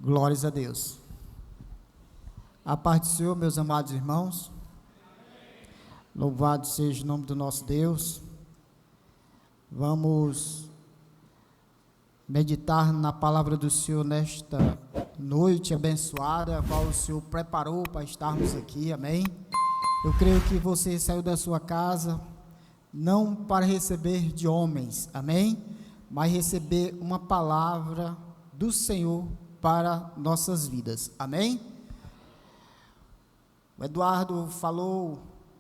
Glórias a Deus. A paz do Senhor, meus amados irmãos. Louvado seja o nome do nosso Deus. Vamos meditar na palavra do Senhor nesta noite abençoada, a qual o Senhor preparou para estarmos aqui, amém? Eu creio que você saiu da sua casa não para receber de homens, amém? Mas receber uma palavra do Senhor para nossas vidas, amém? O Eduardo falou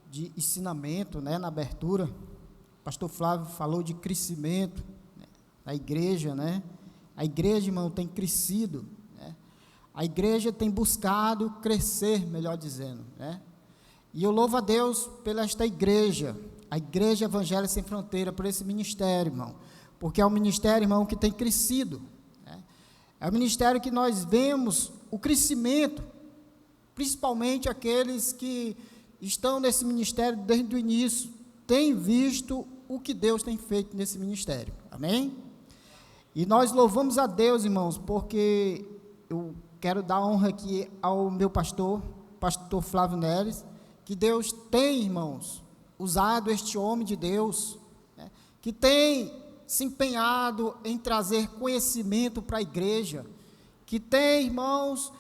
de ensinamento, né, na abertura. O pastor Flávio falou de crescimento, né, na igreja, né? A igreja, irmão, tem crescido, né? A igreja tem buscado crescer, melhor dizendo, né? E eu louvo a Deus pela esta igreja, a Igreja Evangélica Sem Fronteira, por esse ministério, irmão, porque é um ministério, irmão, que tem crescido, né? É um ministério que nós vemos o crescimento, principalmente aqueles que estão nesse ministério desde o início, têm visto o que Deus tem feito nesse ministério, amém? E nós louvamos a Deus, irmãos, porque eu quero dar honra aqui ao meu pastor Flávio Neres, que Deus tem, irmãos, usado este homem de Deus, né, que tem se empenhado em trazer conhecimento para a igreja, que tem, irmãos,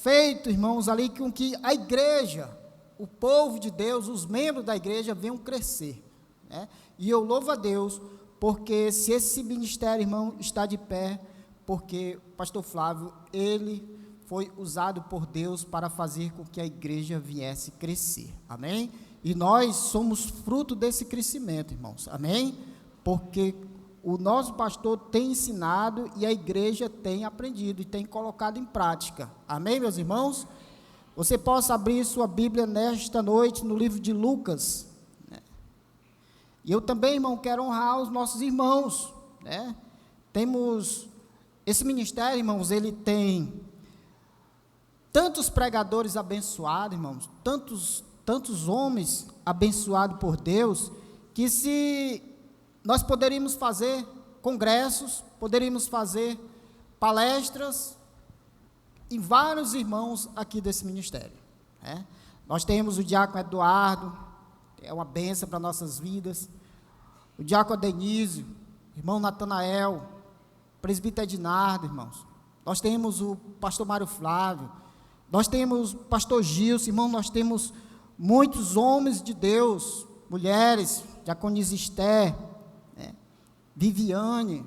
feito, irmãos, ali com que a igreja, o povo de Deus, os membros da igreja venham crescer, né? E eu louvo a Deus, porque se esse ministério, irmão, está de pé, porque o pastor Flávio, ele foi usado por Deus para fazer com que a igreja viesse crescer, amém? E nós somos fruto desse crescimento, irmãos, amém? Porque o nosso pastor tem ensinado e a igreja tem aprendido e tem colocado em prática, amém, meus irmãos? Você possa abrir sua Bíblia nesta noite no livro de Lucas, né? E eu também, irmão, quero honrar os nossos irmãos, né? Temos esse ministério, irmãos, ele tem tantos pregadores abençoados, irmãos, tantos homens abençoados por Deus, que se nós poderíamos fazer congressos, poderíamos fazer palestras em vários irmãos aqui desse ministério, né? Nós temos o diácono Eduardo, é uma bênção para nossas vidas, o diácono Denísio, irmão Natanael, presbítero Ednardo, irmãos. Nós temos o pastor Mário Flávio, nós temos o pastor Gilson, irmão, nós temos muitos homens de Deus, mulheres, diaconisa Esther, né, Viviane,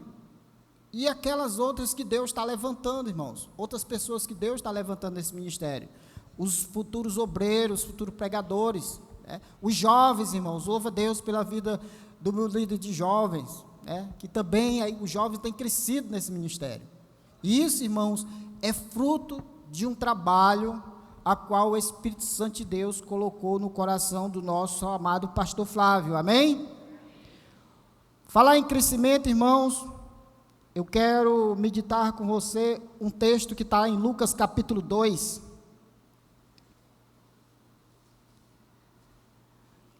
e aquelas outras que Deus está levantando, irmãos, outras pessoas que Deus está levantando nesse ministério, os futuros obreiros, futuros pregadores, né, os jovens, irmãos, louva a Deus pela vida do meu líder de jovens, né, que também aí, os jovens têm crescido nesse ministério, e isso, irmãos, é fruto de um trabalho a qual o Espírito Santo de Deus colocou no coração do nosso amado pastor Flávio, amém? Falar em crescimento, irmãos, eu quero meditar com você um texto que está em Lucas capítulo 2,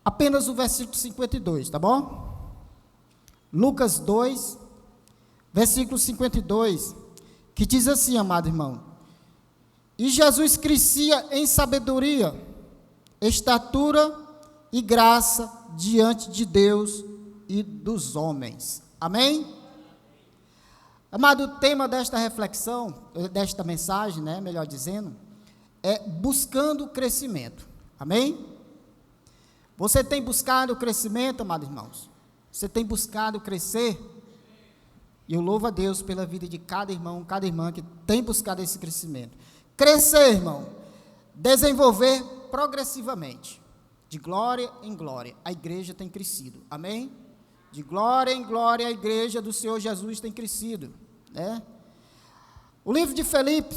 apenas o versículo 52, tá bom? Lucas 2, versículo 52, que diz assim, amado irmão: e Jesus crescia em sabedoria, estatura e graça diante de Deus e dos homens. Amém? Amado, o tema desta reflexão, desta mensagem, né, melhor dizendo, é buscando crescimento. Amém? Você tem buscado crescimento, amados irmãos? Você tem buscado crescer? E eu louvo a Deus pela vida de cada irmão, cada irmã que tem buscado esse crescimento. Crescer, irmão, desenvolver progressivamente, de glória em glória, a igreja tem crescido, amém? De glória em glória, a igreja do Senhor Jesus tem crescido, né? O livro de Felipe,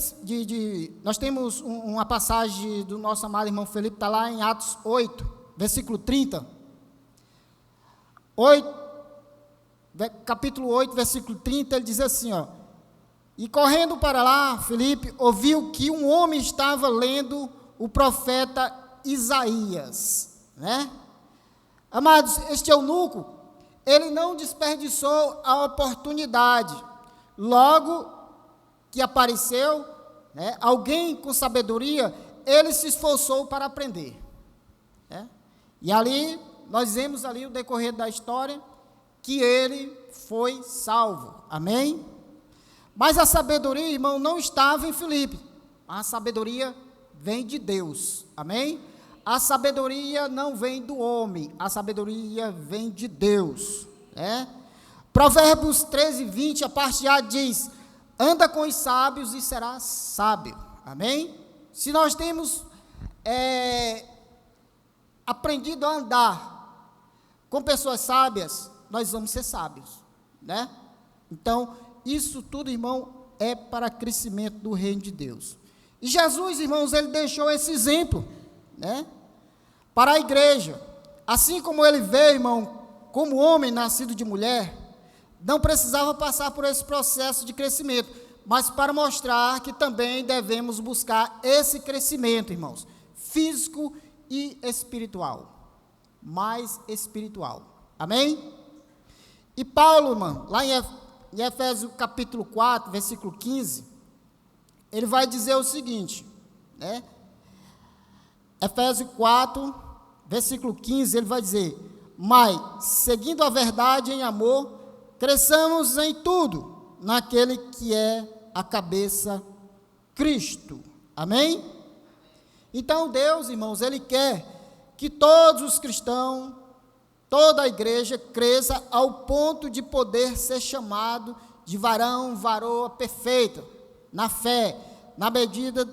nós temos uma passagem do nosso amado irmão Felipe, está lá em Atos 8, versículo 30, capítulo 8, versículo 30, ele diz assim, ó: e correndo para lá, Felipe ouviu que um homem estava lendo o profeta Isaías, né? Amados, este eunuco, ele não desperdiçou a oportunidade, logo que apareceu, né, alguém com sabedoria, ele se esforçou para aprender, né? E ali, nós vemos ali o decorrer da história, que ele foi salvo, amém? Mas a sabedoria, irmão, não estava em Filipe, a sabedoria vem de Deus, amém? A sabedoria não vem do homem, a sabedoria vem de Deus, né? Provérbios 13, 20, a parte A diz: anda com os sábios e serás sábio, amém? Se nós temos aprendido a andar com pessoas sábias, nós vamos ser sábios, né? Então, isso tudo, irmão, é para crescimento do reino de Deus. E Jesus, irmãos, ele deixou esse exemplo, né, para a igreja. Assim como ele veio, irmão, como homem nascido de mulher, não precisava passar por esse processo de crescimento, mas para mostrar que também devemos buscar esse crescimento, irmãos, físico e espiritual, mais espiritual, amém? E Paulo, irmão, lá em Efésios capítulo 4, versículo 15, ele vai dizer o seguinte, né? Efésios 4, versículo 15, ele vai dizer: mas, seguindo a verdade em amor, cresçamos em tudo, naquele que é a cabeça, Cristo, amém? Então Deus, irmãos, ele quer que todos os cristãos, toda a igreja cresça ao ponto de poder ser chamado de varão, varoa perfeita, na fé, na medida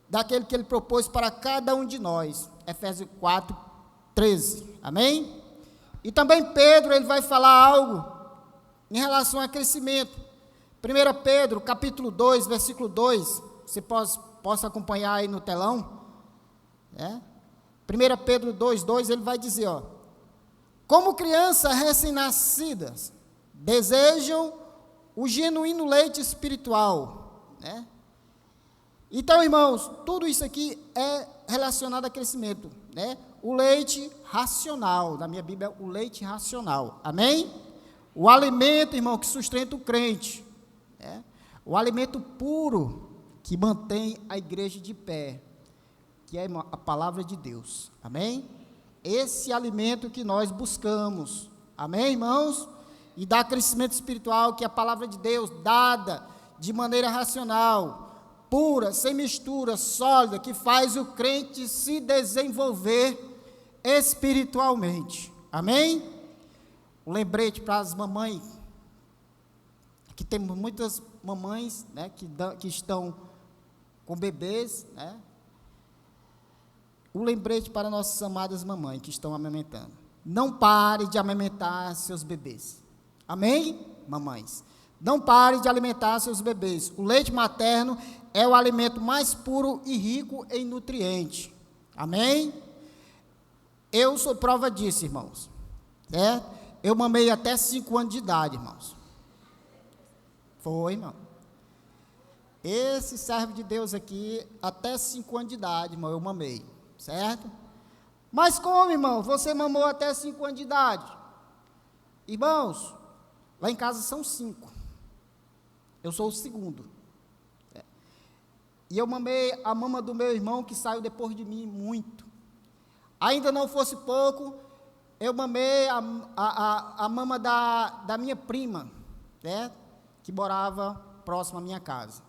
daquele que ele propôs para cada um de nós. Efésios 4, 13, amém? E também Pedro, ele vai falar algo em relação a crescimento. 1 Pedro, capítulo 2, versículo 2, você possa acompanhar aí no telão, né? 1 Pedro 2, 2, ele vai dizer, ó: como crianças recém-nascidas, desejam o genuíno leite espiritual, né? Então, irmãos, tudo isso aqui é relacionado a crescimento, né? O leite racional, na minha Bíblia, o leite racional, amém? O alimento, irmão, que sustenta o crente, né? O alimento puro que mantém a igreja de pé, que é a palavra de Deus, amém? Esse alimento que nós buscamos, amém, irmãos? E dá crescimento espiritual, que é a palavra de Deus, dada de maneira racional, pura, sem mistura, sólida, que faz o crente se desenvolver espiritualmente, amém? Um lembrete para as mamães, que temos muitas mamães, né, que estão com bebês, né? Um lembrete para nossas amadas mamães que estão amamentando: não pare de amamentar seus bebês, amém, mamães? Não pare de alimentar seus bebês. O leite materno é o alimento mais puro e rico em nutrientes, amém? Eu sou prova disso, irmãos, certo? Eu mamei até 5 anos de idade, irmãos. Foi, irmão. Esse servo de Deus aqui, até 5 anos de idade, irmão, eu mamei, certo? Mas como, irmão, você mamou até 5 anos de idade? Irmãos, lá em casa são 5. Eu sou o segundo. E eu mamei a mama do meu irmão, que saiu depois de mim, muito. Ainda não fosse pouco, eu mamei a mama da minha prima, né, que morava próximo à minha casa.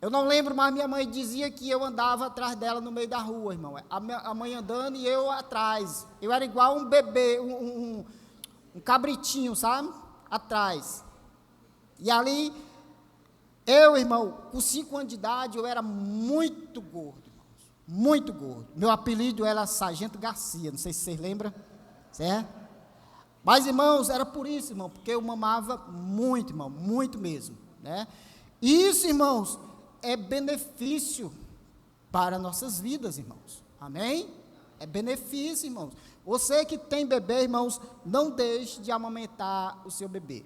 Eu não lembro, mas minha mãe dizia que eu andava atrás dela no meio da rua, irmão. A mãe andando e eu atrás. Eu era igual um bebê, um cabritinho, sabe? Atrás. E ali, eu, irmão, com 5 anos de idade, eu era muito gordo, irmãos. Muito gordo. Meu apelido era Sargento Garcia, não sei se vocês lembram, certo? Mas, irmãos, era por isso, irmão, porque eu mamava muito, irmão, muito mesmo, né? E isso, irmãos, é benefício para nossas vidas, irmãos, amém? É benefício, irmãos. Você que tem bebê, irmãos, não deixe de amamentar o seu bebê.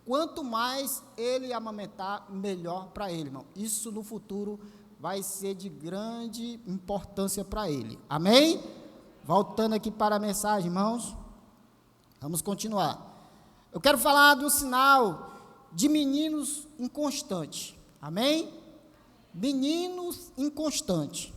Quanto mais ele amamentar, melhor para ele, irmão. Isso no futuro vai ser de grande importância para ele, amém? Voltando aqui para a mensagem, irmãos, vamos continuar. Eu quero falar do sinal de meninos inconstantes. Amém? Meninos inconstantes.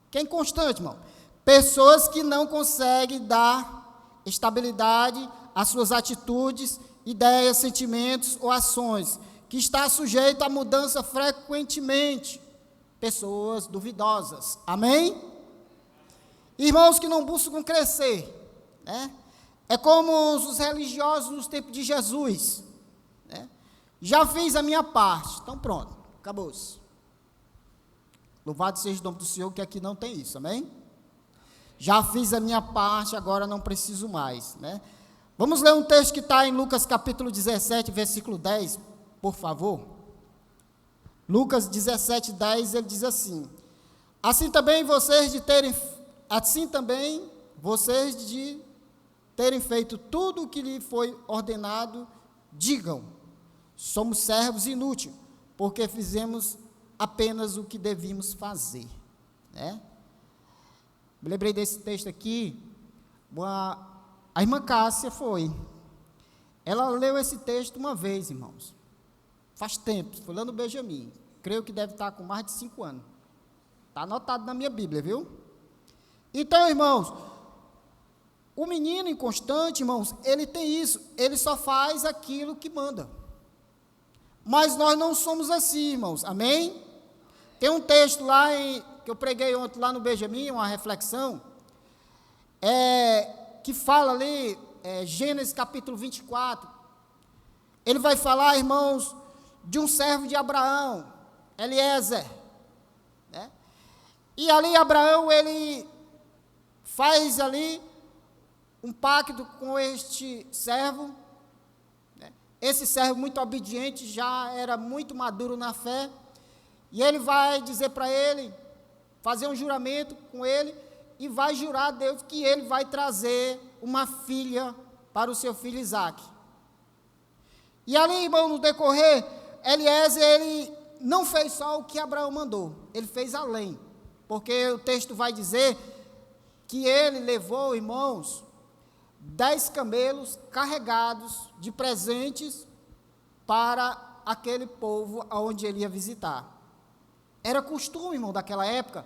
Quem é inconstante, irmão? Pessoas que não conseguem dar estabilidade às suas atitudes, ideias, sentimentos ou ações, que está sujeito a mudança frequentemente. Pessoas duvidosas. Amém? Irmãos que não buscam crescer, né? É como os religiosos nos tempos de Jesus, né? Já fiz a minha parte, então pronto, acabou-se. Louvado seja o nome do Senhor, que aqui não tem isso, amém? Já fiz a minha parte, agora não preciso mais, né? Vamos ler um texto que está em Lucas capítulo 17, versículo 10, por favor. Lucas 17, 10, ele diz assim: assim também vocês de terem feito tudo o que lhe foi ordenado, digam, somos servos inúteis, porque fizemos apenas o que devíamos fazer, né? Me lembrei desse texto aqui, a irmã Cássia ela leu esse texto uma vez, irmãos, faz tempo, foi lá no Benjamin, creio que deve estar com mais de 5 anos, está anotado na minha Bíblia, viu? Então, irmãos, o menino inconstante, irmãos, ele tem isso, ele só faz aquilo que manda. Mas nós não somos assim, irmãos, amém? Tem um texto lá, que eu preguei ontem lá no Benjamin, uma reflexão, que fala ali, Gênesis capítulo 24, ele vai falar, irmãos, de um servo de Abraão, Eliezer, né? E ali Abraão, ele faz ali um pacto com este servo, né? Esse servo muito obediente, já era muito maduro na fé, e ele vai dizer para ele, fazer um juramento com ele, e vai jurar a Deus que ele vai trazer uma filha para o seu filho Isaque. E ali, irmão, no decorrer, Eliezer, ele não fez só o que Abraão mandou, ele fez além, porque o texto vai dizer que ele levou, irmãos, 10 camelos carregados de presentes para aquele povo aonde ele ia visitar. Era costume, irmão, daquela época,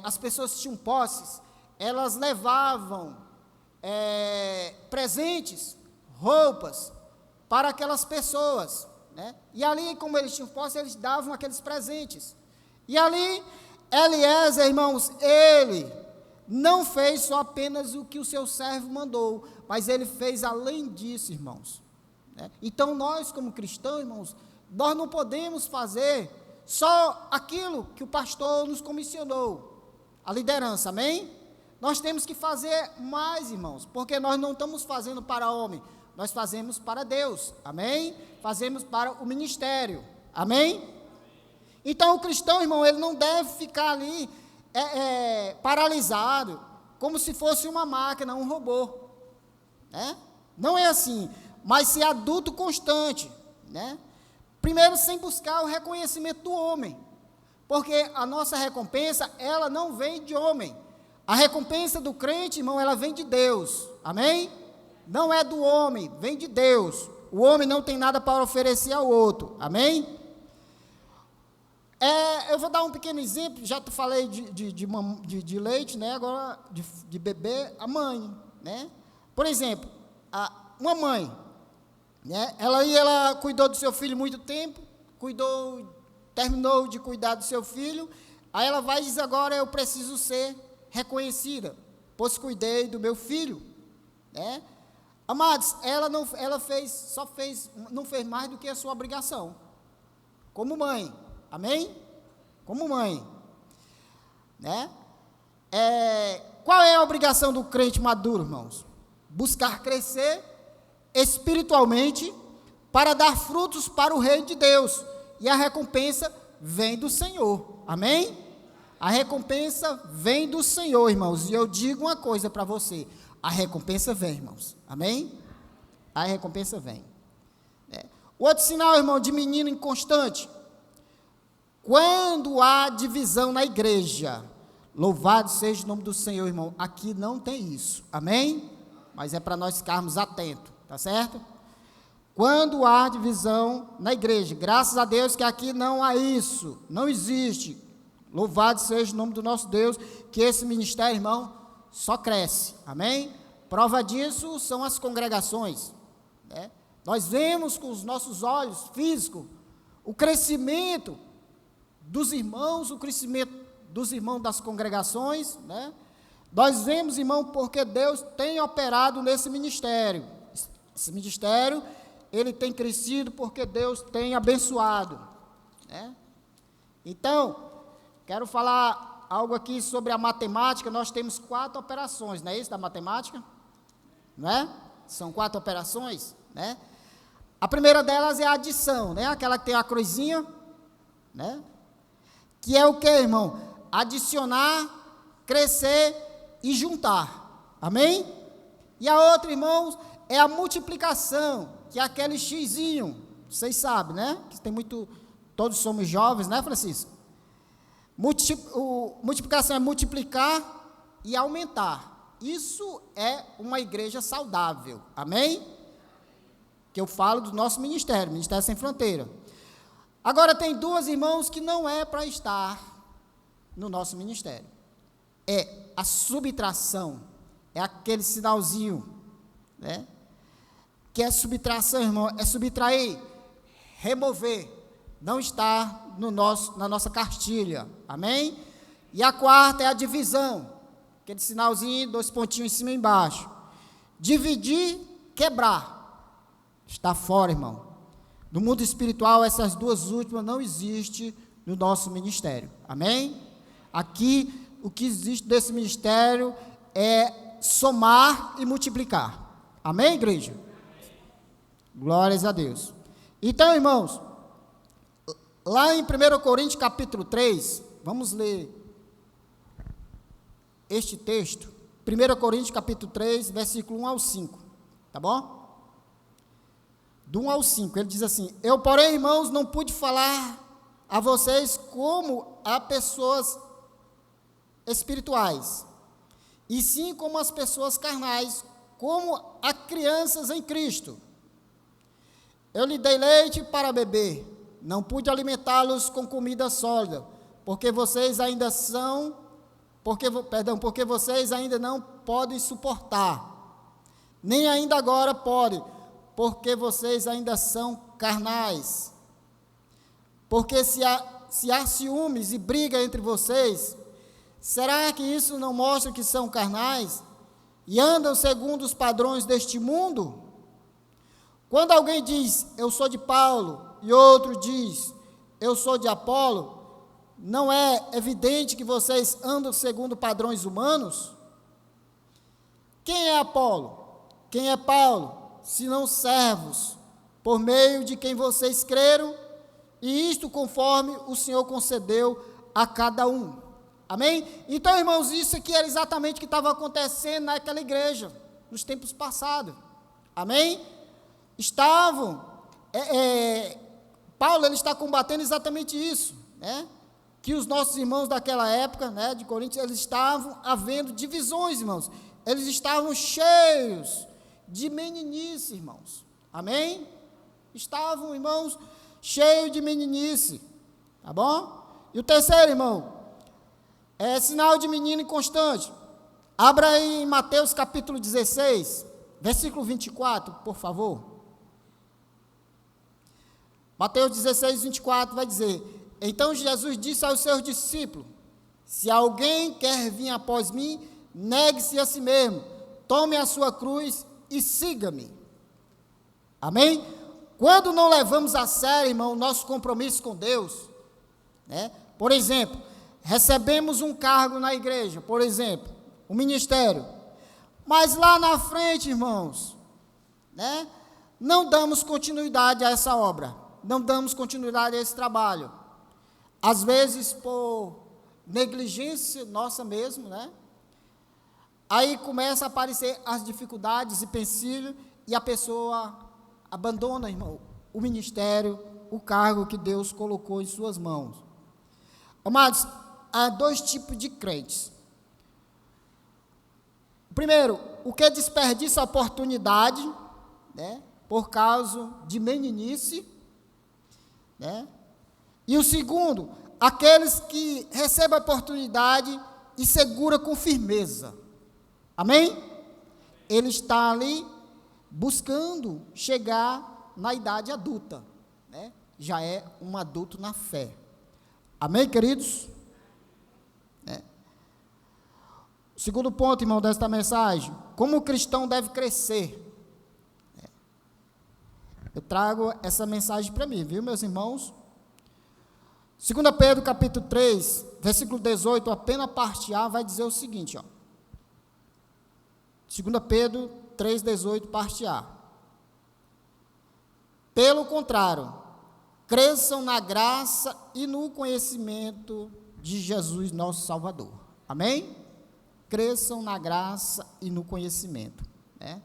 as pessoas que tinham posses, elas levavam presentes, roupas, para aquelas pessoas, né? E ali, como eles tinham posse, eles davam aqueles presentes. E ali, Eliezer, irmãos, ele não fez só apenas o que o seu servo mandou, mas ele fez além disso, irmãos, né? Então, nós como cristãos, irmãos, nós não podemos fazer só aquilo que o pastor nos comissionou, a liderança, amém? Nós temos que fazer mais, irmãos, porque nós não estamos fazendo para homem, nós fazemos para Deus, amém? Fazemos para o ministério, amém? Então, o cristão, irmão, ele não deve ficar ali paralisado, como se fosse uma máquina, um robô, né? Não é assim, mas ser adulto constante, né? Primeiro, sem buscar o reconhecimento do homem, porque a nossa recompensa, ela não vem de homem. A recompensa do crente, irmão, ela vem de Deus, amém? Não é do homem, vem de Deus. O homem não tem nada para oferecer ao outro, amém? Eu vou dar um pequeno exemplo, já te falei de leite, né? Agora de bebê, a mãe, né? Por exemplo, uma mãe, né? Ela cuidou do seu filho muito tempo, terminou de cuidar do seu filho, aí ela vai e diz, agora eu preciso ser reconhecida, pois cuidei do meu filho, né? Amados, ela não fez mais do que a sua obrigação, como mãe, amém? Como mãe, né? Qual é a obrigação do crente maduro, irmãos? Buscar crescer espiritualmente para dar frutos para o reino de Deus, e a recompensa vem do Senhor, amém? A recompensa vem do Senhor, irmãos, e eu digo uma coisa para você, a recompensa vem, irmãos, amém? A recompensa vem. O outro sinal, irmão, de menino inconstante, quando há divisão na igreja, louvado seja o nome do Senhor, irmão, aqui não tem isso, amém? Mas é para nós ficarmos atentos, tá certo? quando há divisão na igreja. Graças a Deus que aqui não há isso, não existe. Louvado seja o nome do nosso Deus, que esse ministério, irmão, só cresce. Amém? Prova disso são as congregações, né? Nós vemos com os nossos olhos físicos o crescimento dos irmãos, o crescimento dos irmãos das congregações, né? Nós vemos, irmão, porque Deus tem operado nesse ministério. Esse ministério, ele tem crescido porque Deus tem abençoado, né? Então, quero falar algo aqui sobre a matemática. Nós temos 4 operações, não é isso da matemática? Não é? São 4 operações, né? A primeira delas é a adição, né? Aquela que tem a cruzinha, né? Que é o que, irmão? Adicionar, crescer e juntar. Amém? E a outra, irmãos, é a multiplicação, que é aquele xizinho. Vocês sabem, né? Que tem muito, todos somos jovens, né, Francisco? Multiplicação é multiplicar e aumentar. Isso é uma igreja saudável. Amém? Que eu falo do nosso ministério, Ministério Sem Fronteira. Agora, tem 2 irmãos que não é para estar no nosso ministério. É a subtração, é aquele sinalzinho, né? Que é subtração, irmão, é subtrair, remover, não está na nossa cartilha. Amém? E a quarta é a divisão, aquele sinalzinho, 2 pontinhos em cima e embaixo. Dividir, quebrar. Está fora, irmão. No mundo espiritual, essas 2 últimas não existem no nosso ministério. Amém? Aqui, o que existe desse ministério é somar e multiplicar. Amém, igreja? Glórias a Deus. Então, irmãos, lá em 1 Coríntios capítulo 3, vamos ler este texto. 1 Coríntios capítulo 3, versículo 1 ao 5. Tá bom? Do 1 ao 5, ele diz assim: eu, porém, irmãos, não pude falar a vocês como a pessoas espirituais, e sim como as pessoas carnais, como a crianças em Cristo. Eu lhe dei leite para beber, não pude alimentá-los com comida sólida, porque vocês ainda vocês ainda não podem suportar, nem ainda agora podem, porque vocês ainda são carnais. Porque se há ciúmes e briga entre vocês, será que isso não mostra que são carnais e andam segundo os padrões deste mundo? Quando alguém diz, eu sou de Paulo, e outro diz, eu sou de Apolo, não é evidente que vocês andam segundo padrões humanos? Quem é Apolo? Quem é Paulo? Senão servos, por meio de quem vocês creram, e isto conforme o Senhor concedeu a cada um. Amém? Então, irmãos, isso aqui era exatamente o que estava acontecendo naquela igreja, nos tempos passados. Amém? Paulo, ele está combatendo exatamente isso, né? Que os nossos irmãos daquela época, né, de Coríntios, eles estavam havendo divisões, irmãos. Eles estavam cheios de meninice, irmãos. Amém? Estavam, irmãos, cheios de meninice. Tá bom? E o terceiro, irmão, é sinal de menino inconstante. Abra aí em Mateus capítulo 16, versículo 24, por favor. Mateus 16, 24 vai dizer: então Jesus disse aos seus discípulos: se alguém quer vir após mim, negue-se a si mesmo, tome a sua cruz e siga-me. Amém? Quando não levamos a sério, irmão, o nosso compromisso com Deus, né? Por exemplo, recebemos um cargo na igreja, por exemplo, um ministério, mas lá na frente, irmãos, né, não damos continuidade a essa obra, não damos continuidade a esse trabalho, às vezes por negligência nossa mesmo, né? Aí começa a aparecer as dificuldades e empecilhos, e a pessoa abandona, irmão, o ministério, o cargo que Deus colocou em suas mãos. Amados, há 2 tipos de crentes. Primeiro, o que desperdiça a oportunidade, né, por causa de meninice, né? E o segundo, aqueles que recebem a oportunidade e segura com firmeza. Amém? Ele está ali buscando chegar na idade adulta, né? Já é um adulto na fé. Amém, queridos? O segundo ponto, irmão, desta mensagem, como o cristão deve crescer. Eu trago essa mensagem para mim, viu, meus irmãos? 2 Pedro, capítulo 3, versículo 18, apenas parte A, vai dizer o seguinte, ó. 2 Pedro 3, 18, parte A. Pelo contrário, cresçam na graça e no conhecimento de Jesus, nosso Salvador. Amém? Cresçam na graça e no conhecimento, né?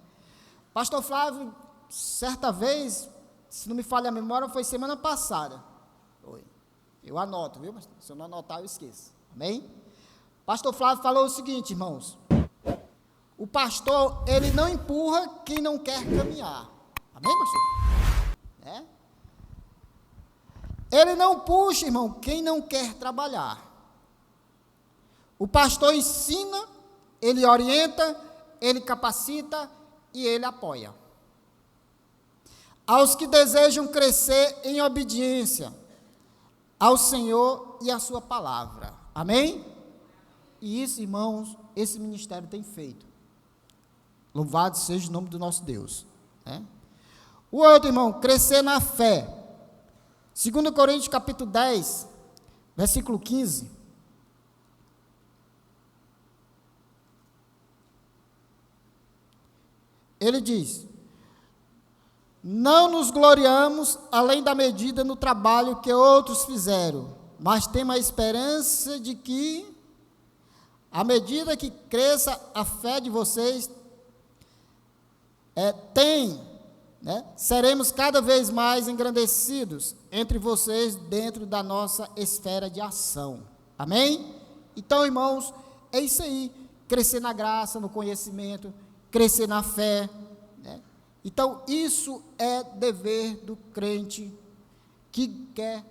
Pastor Flávio, certa vez, se não me falha a memória, foi semana passada. Eu anoto, viu? Se eu não anotar, eu esqueço. Amém? Pastor Flávio falou o seguinte, irmãos. O pastor, ele não empurra quem não quer caminhar. Amém, pastor? Ele não puxa, irmão, quem não quer trabalhar. O pastor ensina, ele orienta, ele capacita e ele apoia. Aos que desejam crescer em obediência ao Senhor e à sua palavra. Amém? E isso, irmãos, esse ministério tem feito. Louvado seja o nome do nosso Deus, né? O outro, irmão, crescer na fé. 2 Coríntios, capítulo 10, versículo 15. Ele diz: não nos gloriamos além da medida no trabalho que outros fizeram, mas temos a esperança de que, à medida que cresça a fé de vocês, seremos cada vez mais engrandecidos entre vocês dentro da nossa esfera de ação. Amém? Então, irmãos, é isso aí, crescer na graça, no conhecimento, crescer na fé, né? Então, isso é dever do crente que quer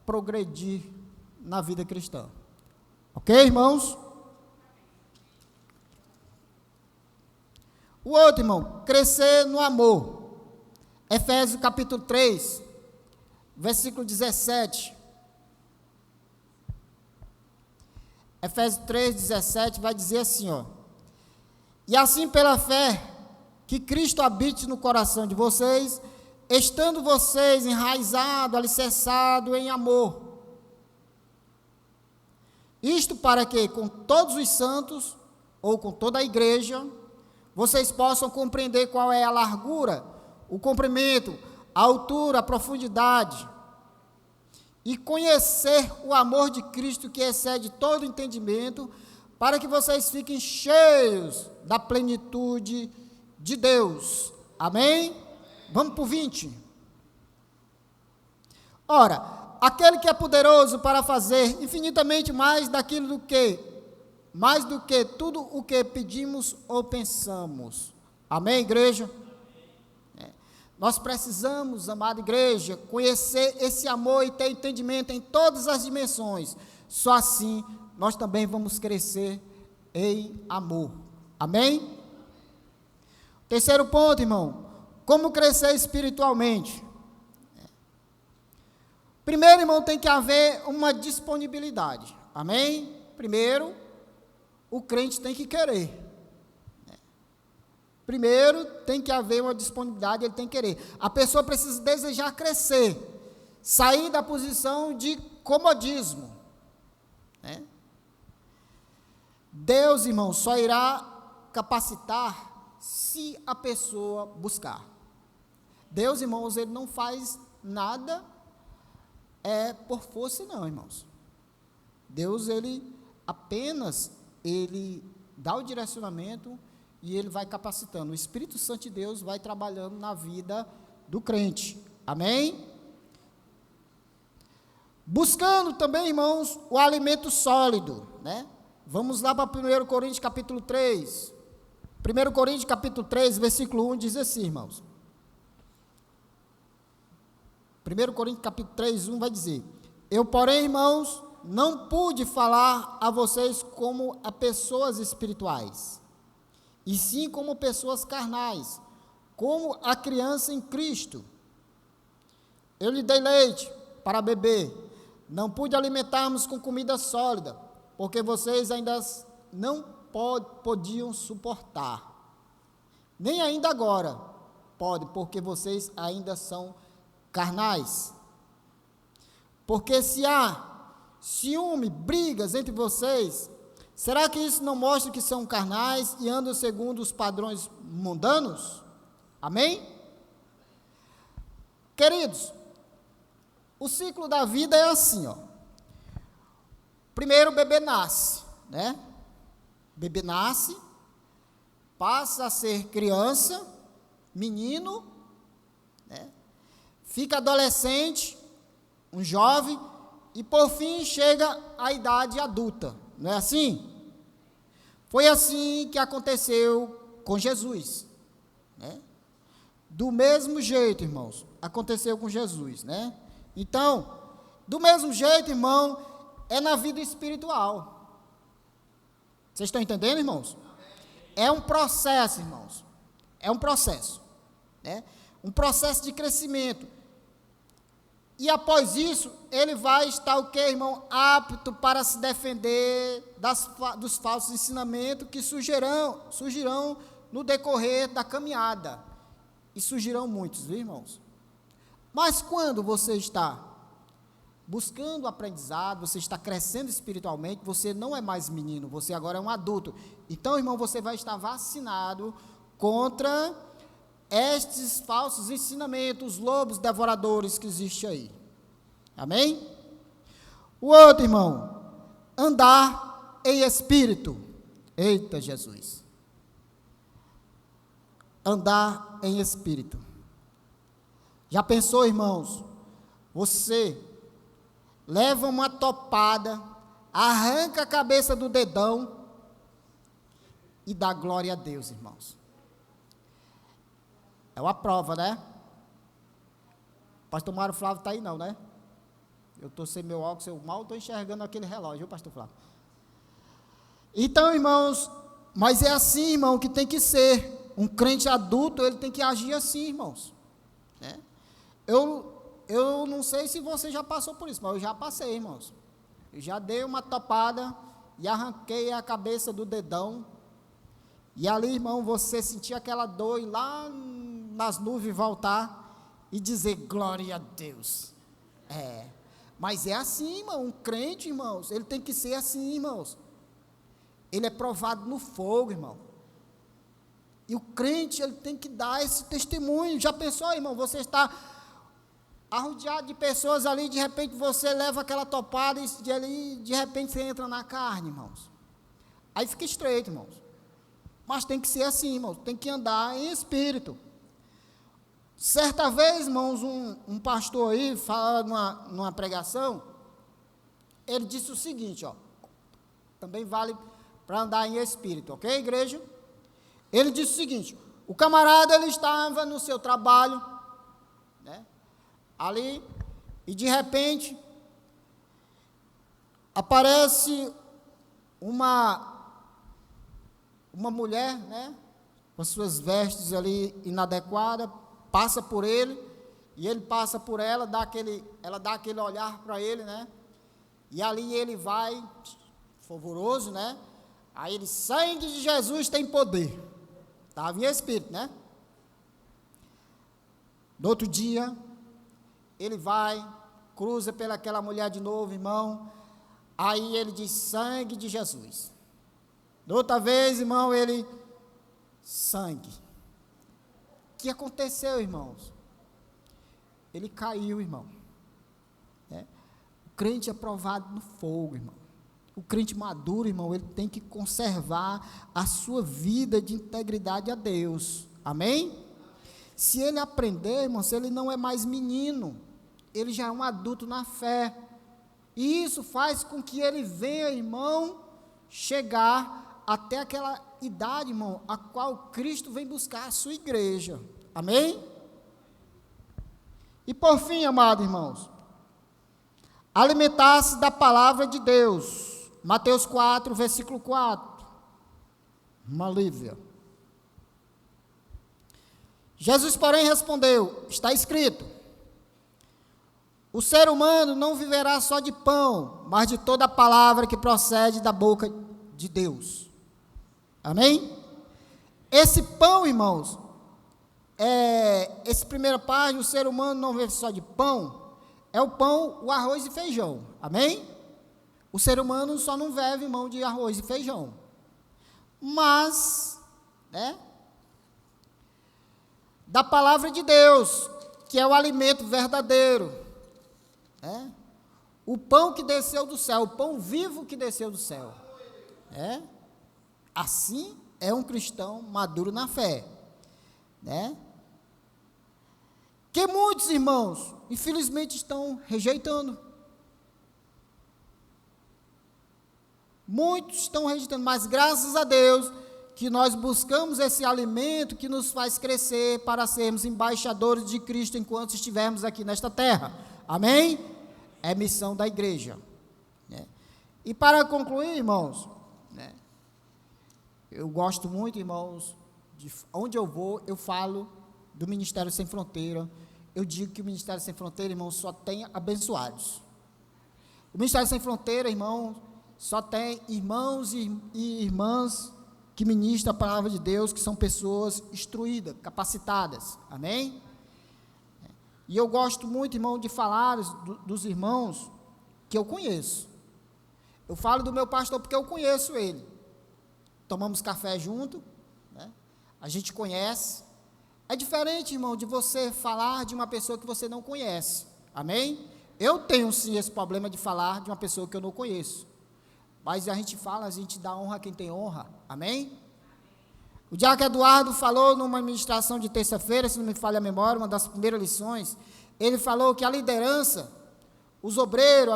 progredir na vida cristã. Ok, irmãos? O outro, irmão, crescer no amor. Efésios capítulo 3, versículo 17. Efésios 3, 17 vai dizer assim, ó. E assim pela fé, que Cristo habite no coração de vocês, estando vocês enraizados, alicerçados em amor. Isto para que, com todos os santos, ou com toda a igreja, vocês possam compreender qual é a largura, o comprimento, a altura, a profundidade, e conhecer o amor de Cristo que excede todo entendimento, para que vocês fiquem cheios da plenitude de Deus. Amém? Vamos para o 20. Ora, aquele que é poderoso para fazer infinitamente mais do que tudo o que pedimos ou pensamos. Amém, igreja? Nós precisamos, amada igreja, conhecer esse amor e ter entendimento em todas as dimensões. Só assim nós também vamos crescer em amor. Amém? Terceiro ponto, irmão, como crescer espiritualmente? Primeiro, irmão, tem que haver uma disponibilidade. Amém? Primeiro, o crente tem que querer. Primeiro, tem que haver uma disponibilidade, ele tem que querer. A pessoa precisa desejar crescer, sair da posição de comodismo, né? Deus, irmão, só irá capacitar se a pessoa buscar. Deus, irmãos, ele não faz nada por força, não, irmãos. Deus, ele apenas, ele dá o direcionamento e ele vai capacitando. O Espírito Santo de Deus vai trabalhando na vida do crente. Amém? Buscando também, irmãos, o alimento sólido, né? Vamos lá para 1 Coríntios capítulo 3. 1 Coríntios capítulo 3, versículo 1 diz assim, irmãos. 1 Coríntios capítulo 3, 1 vai dizer: eu, porém, irmãos, não pude falar a vocês como a pessoas espirituais, e sim como pessoas carnais, como a criança em Cristo. Eu lhe dei leite para beber, não pude alimentar-vos com comida sólida, porque vocês ainda não podiam suportar. Nem ainda agora pode, porque vocês ainda são carnais. Porque se há ciúme, brigas entre vocês, será que isso não mostra que são carnais e andam segundo os padrões mundanos? Amém? Queridos, o ciclo da vida é assim, ó. Primeiro o bebê nasce, né? O bebê nasce, passa a ser criança, menino, né? Fica adolescente, um jovem, e por fim chega à idade adulta, não é assim? Foi assim que aconteceu com Jesus, né? Do mesmo jeito, irmãos, aconteceu com Jesus, né? Então, do mesmo jeito, irmão, é na vida espiritual. Vocês estão entendendo, irmãos? É um processo, irmãos. É um processo, né? Um processo de crescimento. E após isso, ele vai estar o quê, irmão? Apto para se defender dos falsos ensinamentos que surgirão no decorrer da caminhada. E surgirão muitos, viu, irmãos? Mas quando você está buscando aprendizado, você está crescendo espiritualmente, você não é mais menino, você agora é um adulto. Então, irmão, você vai estar vacinado contra estes falsos ensinamentos, lobos devoradores que existem aí. Amém? O outro, irmão, andar em espírito. Eita, Jesus. Andar em espírito. Já pensou, irmãos? Você leva uma topada, arranca a cabeça do dedão e dá glória a Deus, irmãos. É uma prova, né? Pastor Mário Flávio está aí não, né? Eu estou sem meu óculos, eu mal estou enxergando aquele relógio, viu, pastor Flávio? Então, irmãos, mas é assim, irmão, que tem que ser. Um crente adulto, ele tem que agir assim, irmãos. Né? Eu não sei se você já passou por isso, mas eu já passei, irmãos. Eu já dei uma topada e arranquei a cabeça do dedão. E ali, irmão, você sentia aquela dor e lá nas nuvens voltar e dizer glória a Deus. Mas é assim, irmão, um crente, irmãos, ele tem que ser assim, irmãos. Ele é provado no fogo, irmão. E o crente, ele tem que dar esse testemunho. Já pensou, irmão, você está arrodeado de pessoas ali, de repente você leva aquela topada e de repente você entra na carne, irmãos. Aí fica estreito, irmãos. Mas tem que ser assim, irmãos, tem que andar em espírito. Certa vez, irmãos, um pastor aí, falando numa pregação, ele disse o seguinte, ó, também vale para andar em espírito, ok, igreja? Ele disse o seguinte, o camarada, ele estava no seu trabalho, né, ali, e de repente, aparece uma mulher, né, com as suas vestes ali inadequadas, passa por ele, e ele passa por ela, ela dá aquele olhar para ele, né, e ali ele vai, fervoroso, né, aí ele, sangue de Jesus tem poder, estava em espírito, né, no outro dia, ele vai, cruza pelaquela mulher de novo, irmão, aí ele diz, sangue de Jesus, da outra vez, irmão, ele, sangue, o que aconteceu, irmãos? Ele caiu, irmão, né? O crente é provado no fogo, irmão, o crente maduro, irmão, ele tem que conservar a sua vida de integridade a Deus, amém? Se ele aprender, irmão, se ele não é mais menino, ele já é um adulto na fé, e isso faz com que ele venha, irmão, chegar até aquela idade, irmão, a qual Cristo vem buscar a sua igreja, amém? E por fim, amados irmãos, alimentar-se da palavra de Deus. Mateus 4, versículo 4. Uma Lívia. Jesus, porém, respondeu: está escrito, o ser humano não viverá só de pão, mas de toda a palavra que procede da boca de Deus. Amém? Esse pão, irmãos, esse primeira parte, o ser humano não vive só de pão, é o pão, o arroz e feijão. Amém? O ser humano só não vive, irmão, de arroz e feijão. Mas, da palavra de Deus, que é o alimento verdadeiro, o pão que desceu do céu, o pão vivo que desceu do céu. Assim é um cristão maduro na fé, que muitos irmãos, infelizmente, estão rejeitando. Muitos estão rejeitando, mas graças a Deus que nós buscamos esse alimento que nos faz crescer para sermos embaixadores de Cristo enquanto estivermos aqui nesta terra. Amém? É missão da igreja. E para concluir, irmãos, eu gosto muito, irmãos, de onde eu vou, eu falo do Ministério Sem Fronteira. Eu digo que o Ministério Sem Fronteira, irmãos, só tem abençoados. O Ministério Sem Fronteira, irmãos, só tem irmãos e irmãs que ministram a palavra de Deus, que são pessoas instruídas, capacitadas. Amém? E eu gosto muito, irmão, de falar dos irmãos que eu conheço. Eu falo do meu pastor porque eu conheço ele. Tomamos café junto, a gente conhece. É diferente, irmão, de você falar de uma pessoa que você não conhece. Amém? Eu tenho sim esse problema de falar de uma pessoa que eu não conheço. Mas a gente fala, a gente dá honra a quem tem honra. Amém? O diácono Eduardo falou numa ministração de terça-feira, se não me falha a memória, uma das primeiras lições, ele falou que a liderança, os obreiros,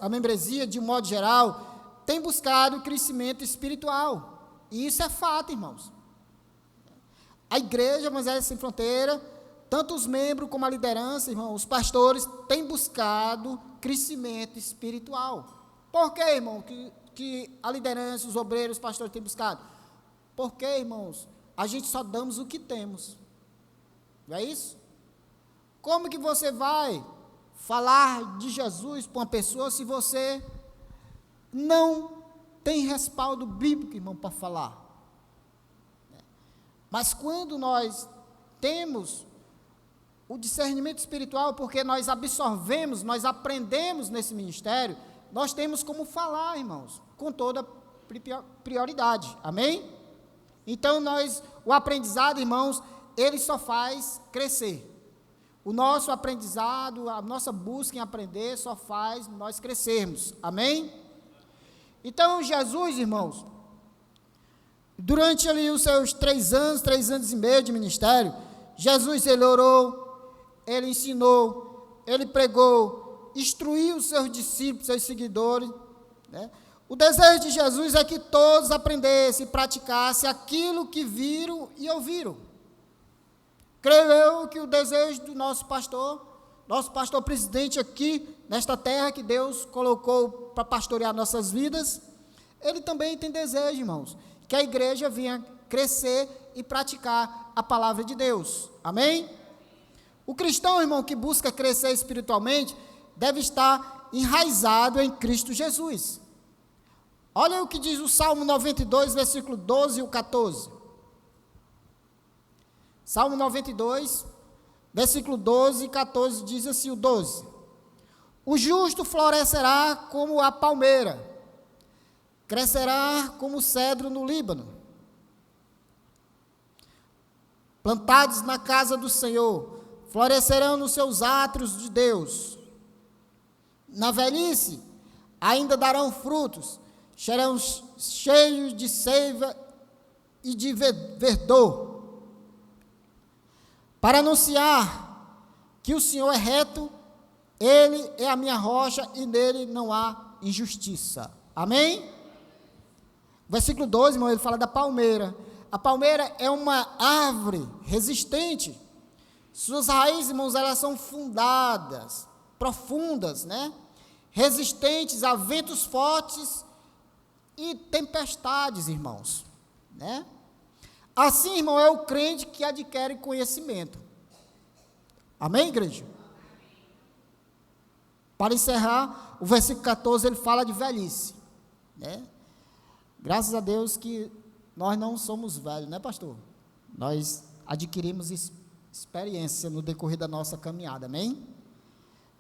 a membresia, de um modo geral, tem buscado crescimento espiritual. E isso é fato, irmãos. A igreja Evangelho Sem Fronteira, tanto os membros como a liderança, irmãos, os pastores, têm buscado crescimento espiritual. Por que, irmão, que a liderança, os obreiros, os pastores têm buscado? Porque, irmãos, a gente só damos o que temos. Não é isso? Como que você vai falar de Jesus para uma pessoa se você não tem respaldo bíblico, irmão, para falar? Mas quando nós temos o discernimento espiritual, porque nós absorvemos, nós aprendemos nesse ministério, nós temos como falar, irmãos, com toda prioridade. Amém? Então, o aprendizado, irmãos, ele só faz crescer. O nosso aprendizado, a nossa busca em aprender, só faz nós crescermos. Amém? Então, Jesus, irmãos, durante ali os seus 3 anos e meio de ministério, Jesus, ele orou, ele ensinou, ele pregou, instruiu os seus discípulos, seus seguidores, O desejo de Jesus é que todos aprendessem e praticassem aquilo que viram e ouviram. Creio eu que o desejo do nosso pastor presidente aqui, nesta terra que Deus colocou para pastorear nossas vidas, ele também tem desejo, irmãos, que a igreja venha crescer e praticar a palavra de Deus. Amém? O cristão, irmão, que busca crescer espiritualmente, deve estar enraizado em Cristo Jesus. Olha o que diz o Salmo 92, versículo 12 e o 14. Salmo 92, versículo 12 e 14, diz assim o 12. O justo florescerá como a palmeira, crescerá como o cedro no Líbano. Plantados na casa do Senhor, florescerão nos seus átrios de Deus. Na velhice, ainda darão frutos, serão cheios de seiva e de verdor, para anunciar que o Senhor é reto, Ele é a minha rocha e nele não há injustiça. Amém? Versículo 12, irmão, ele fala da palmeira. A palmeira é uma árvore resistente Suas raízes, irmãos, elas são fundadas, profundas, né? Resistentes a ventos fortes e tempestades, irmãos, né? Assim, irmão, é o crente que adquire conhecimento. Amém, igreja? Para encerrar, o versículo 14, ele fala de velhice, né? Graças a Deus que nós não somos velhos, né, pastor? Nós adquirimos experiência no decorrer da nossa caminhada, amém?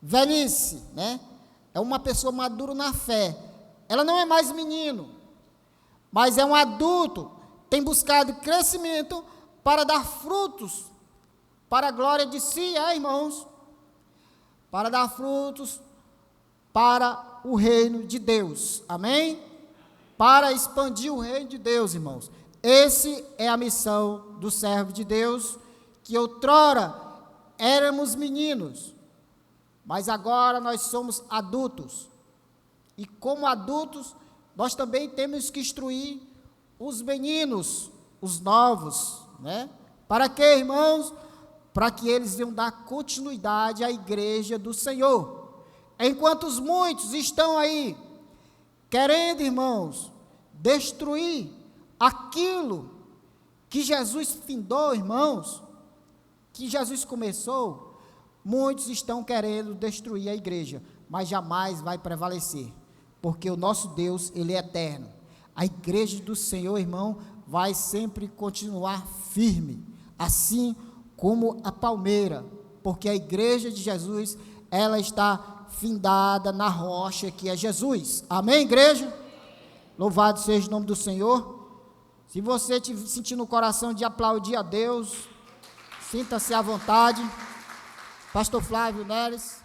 Velhice, né? É uma pessoa madura na fé. Ela não é mais menino, mas é um adulto, tem buscado crescimento para dar frutos, para a glória de si, irmãos, para dar frutos para o reino de Deus, amém? Para expandir o reino de Deus, irmãos. Essa é a missão do servo de Deus, que outrora éramos meninos, mas agora nós somos adultos, e como adultos, nós também temos que instruir os meninos, os novos, né? Para quê, irmãos? Para que eles venham dar continuidade à igreja do Senhor. Enquanto os muitos estão aí, querendo, irmãos, destruir aquilo que Jesus findou, irmãos, que Jesus começou, muitos estão querendo destruir a igreja, mas jamais vai prevalecer, porque o nosso Deus, Ele é eterno. A igreja do Senhor, irmão, vai sempre continuar firme, assim como a palmeira, porque a igreja de Jesus, ela está findada na rocha que é Jesus. Amém, igreja? Louvado seja o nome do Senhor. Se você sentir no coração de aplaudir a Deus, sinta-se à vontade. Pastor Flávio Neres.